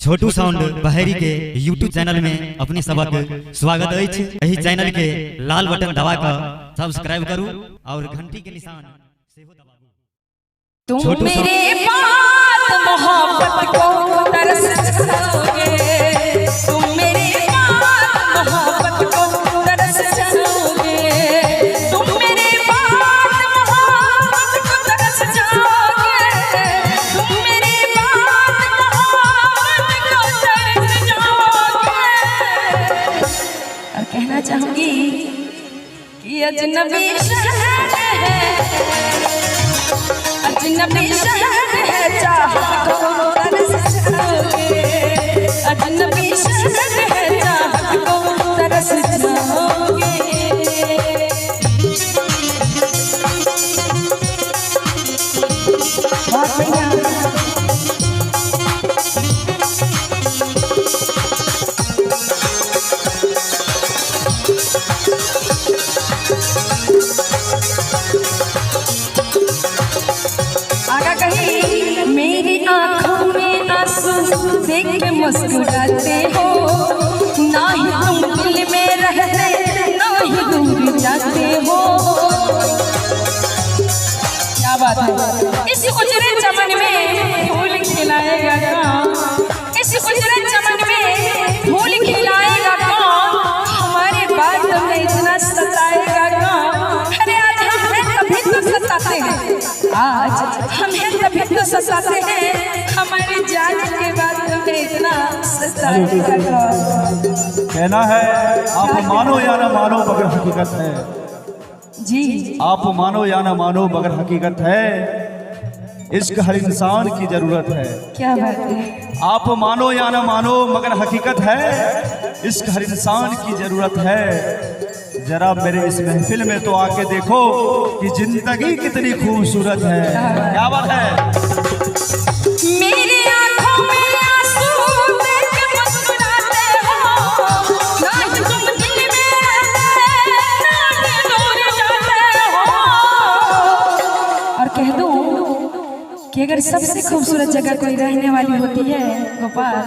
छोटू sound Baheri के YouTube channel में अपनी सबक स्वागत अछि। एही चैनल के लाल बटन दबा कर सब्सक्राइब करू और घंटी के निशान सेहो दबाबू। तुम मेरे बात मोहब्बत को तरस जाओगे, तुम मेरे बात मोहब्बत को तरस जाओगे, तुम मेरे बात मोहब्बत को तरस जाओगे, तुम मेरे बात मोहब्बत को तरस जाओगे। और कहना चाहूंगी कि अजनबी शहर है, अजनबी शहर है, चाहत को तरस जाओगे, अजनबी शहर है, चाहत को तरस जाओगे। बहुत बढ़िया। आगा कहीं मेरी आंखों में आंसू देख के मुस्कुराते हो, ना ही तुम दिल में रहते ना ही दूर जाते हो। क्या बात है। इस उजरे चमन में फूल खिलाएगा कौन, इस उजरे चमन में फूल खिलाएगा कौन, हमारे बात में इतना सताएगा कौन। अरे आज हमें तभी तो सताते हैं, आज हमें तभी तो सताते हैं, हमारी जान के बाद में इतना सताएगा कौन। कहना है आप मानो या ना मानो मगर हकीकत है जी, आप मानो या ना मानो मगर हकीकत है, इश्क हर इंसान की जरूरत है। क्या बात है। आप मानो या ना मानो मगर हकीकत है, इश्क हर इंसान की जरूरत है। जरा मेरे इस महफिल में तो आके देखो कि जिंदगी कितनी खूबसूरत है। क्या बात है। मेरी आंखों में आंसू देख के मुस्कुराते हो, ना ही तुम दिल में रहते ना ही दूर जाते हो। और कह दूं कि अगर सबसे खूबसूरत जगह कोई रहने वाली होती है गोपाल,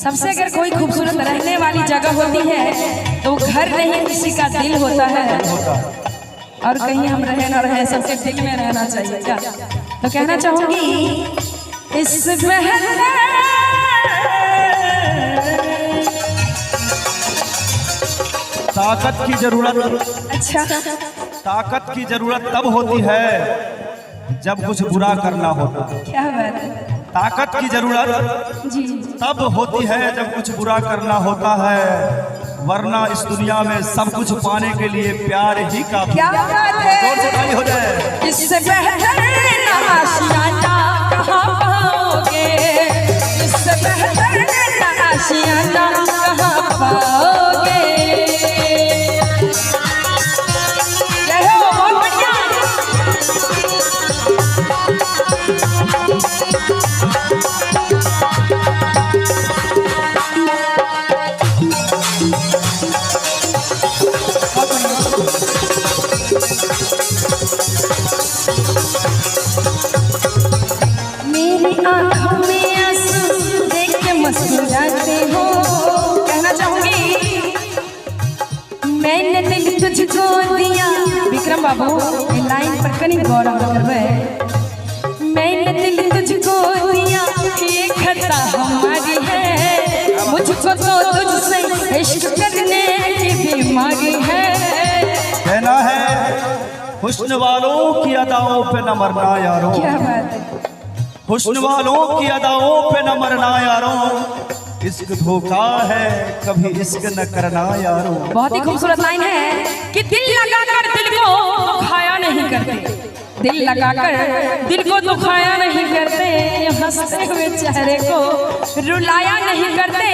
सबसे अगर कोई खूबसूरत रहने वाली जगह होती है तो घर नहीं किसी का दिल होता है। और कहीं हम रहे ना रहे सबके दिल में रहना चाहिए। क्या तो कहना चाहूंगी इस ताकत की जरूरत, अच्छा ताकत की जरूरत तब होती है जब कुछ बुरा करना होता है। क्या बात है। ताकत की जरूरत जी तब होती है जब कुछ बुरा करना होता है, वरना इस दुनिया में सब कुछ पाने के लिए प्यार ही काफी। क्या बात है। जोर से ताली हो जाए। इससे बेहतर आशियाना कहाँ पाओगे, इससे बेहतर आशियाना कहाँ पाओगे। जय हो, बहुत बढ़िया। मेरी आंखों में आंसू देख के मुस्कुराते हो। कहना चाहूंगी मैंने दिल तुझको दिया, विक्रम बाबू ये लाइन पर कहीं गौर करवे। मैंने दिल तुझको दिया, ये खता हमारी है, मुझको तो तुझसे इश्क करने की बीमारी है। कहना है हुस्न वालों की अदाओं पे न मरना यारों, क्या बात है। हुस्न वालों की अदाओं पे न मरना यारों, इश्क धोखा है कभी इश्क न करना यारों। बहुत ही खूबसूरत लाइन है कि दिल लगाकर दिल को दुखाया नहीं करते, दिल लगाकर दिल को दुखाया नहीं करते, हंसते हुए चेहरे को रुलाया नहीं करते।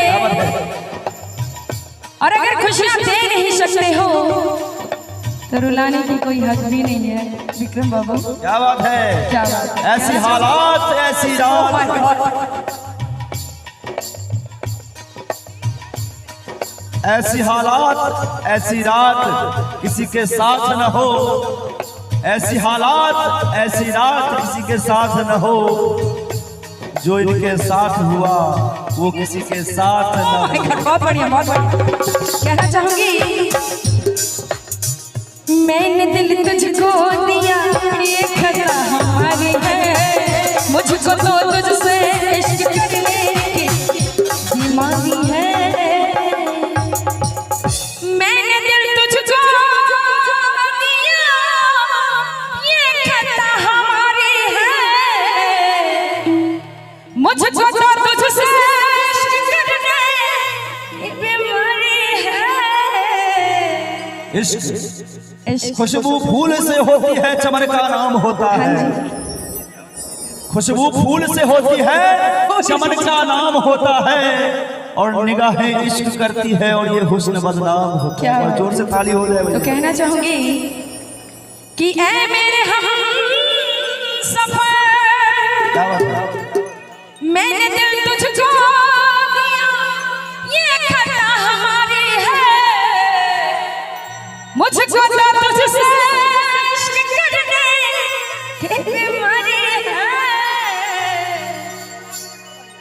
और अगर खुशियां दे नहीं सकते हो तो रुलाने की कोई हक भी नहीं है विक्रम बाबू। क्या बात है। क्या बात है। ऐसी हालात ऐसी रात, ऐसी हालात ऐसी रात किसी के साथ न हो, ऐसी हालात ऐसी रात किसी के साथ न हो, जो इनके साथ हुआ वो किसी के साथ न हुआ। बहुत बढ़िया, बहुत बढ़िया। कहना चाहूंगी, मैंने दिल तुझको दिया, ये खता हमारी है, मुझको तो तुझसे इश्क करने की बीमारी है। मैंने दिल तुझको दिया, ये खता हमारी है, मुझको तो तुझसे इश्क करने की बीमारी है। इश्क खुशबू फूल से होती है, चमन का नाम होता है। खुशबू फूल से होती है, चमन का नाम होता है, और निगाहें इश्क करती है और ये हुस्न बदनाम होता है। और जोर से ताली हो जाए। तो कहना चाहूंगी कि ऐ मेरे हमसफर, मैंने दिल तुझको दिया, ये खता हमारी है, मुझको तो तुझसे इश्क करने की बीमारी है।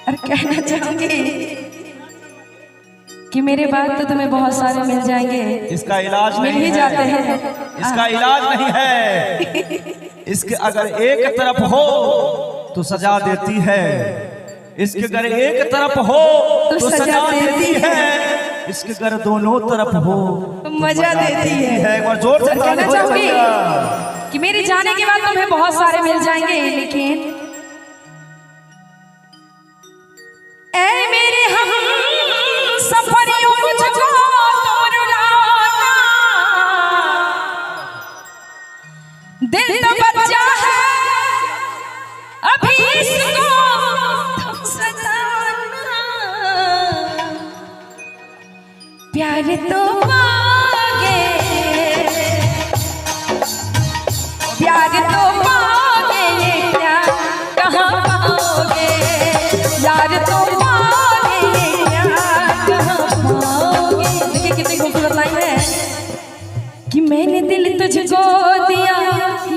और कहना चाहूंगी कि मेरे बाद तो तुम्हें बहुत सारे मिल जाएंगे, इसका इलाज मिल नहीं ही है, जाते हैं। इसका इलाज नहीं है। इसके अगर एक तरफ हो तो सजा देती है, इसके अगर एक तरफ हो तो सजा देती है, इसके अगर दोनों तरफ हो तो मजा देती है। एक बार जोर से कहना चाहूंगी कि मेरे जाने के बाद तुम्हें बहुत सारे मिल जाएंगे, लेकिन ऐ मेरे हमसफरियों, मुझको तुम रुलाना, दिल तो बच्चा है अभी, इसको तुम सताना, प्यार तो पाओगे, प्यार तो पाओगे, ये प्यार कहाँ पाओगे, यार तो पाओगे, ये प्यार कहाँ पाओगे। देखिए कितनी खूबसूरत लाइन है कि मैंने दिल तुझको दिया,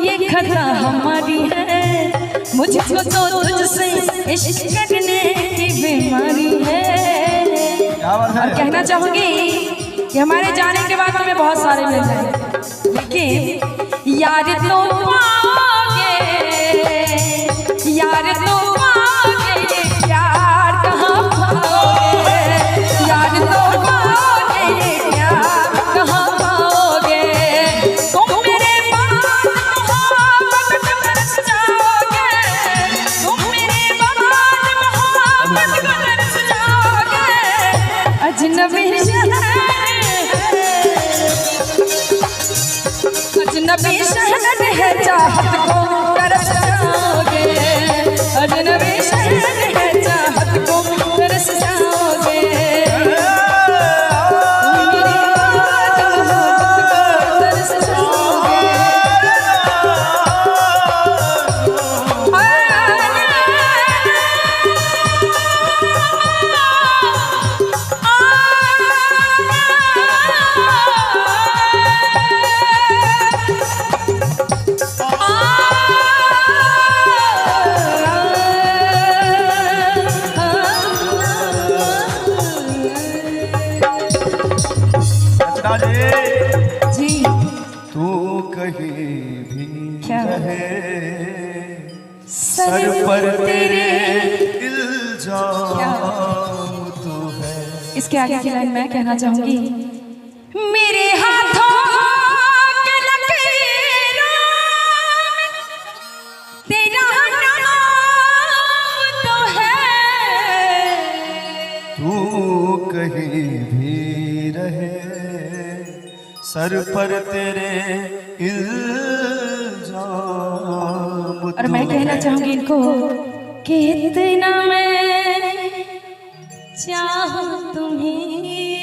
ये खता हमारी है, मुझको तो तुझसे इश्क करने की बीमारी है। और कहना चाहूंगी कि हमारे जाने के बाद हमें बहुत सारे मिल जाएंगे, लेकिन यार तो पाओगे, यार तो पाओगे, प्यार कहाँ पाओगे, यार तो पाओगे, प्यार कहाँ पाओगे। तुम मेरे बाद मोहब्बत को तरस जाओगे, तुम मेरे बाद मोहब्बत को तरस जाओगे। अजनबी शहर, अजनबी शहर है, चाहत को तरस जाओगे, अजनबी शहर है, चाहत को तरस जाओगे। मेरी बात मोहब्बत को तरस जाओगे। जी तू कहीं भी क्या? रहे, सर पर तेरे इल्जाम तो है। इसके आगे की लाइन मैं कहना चाहूंगी, मेरे हाथों के लकीरों में तेरा नाम तो है। तू कहीं भी रहे, सर पर तेरे इल्जाम। और मैं कहना चाहूंगी इनको कि इतना मैं चाहूं तुम्हें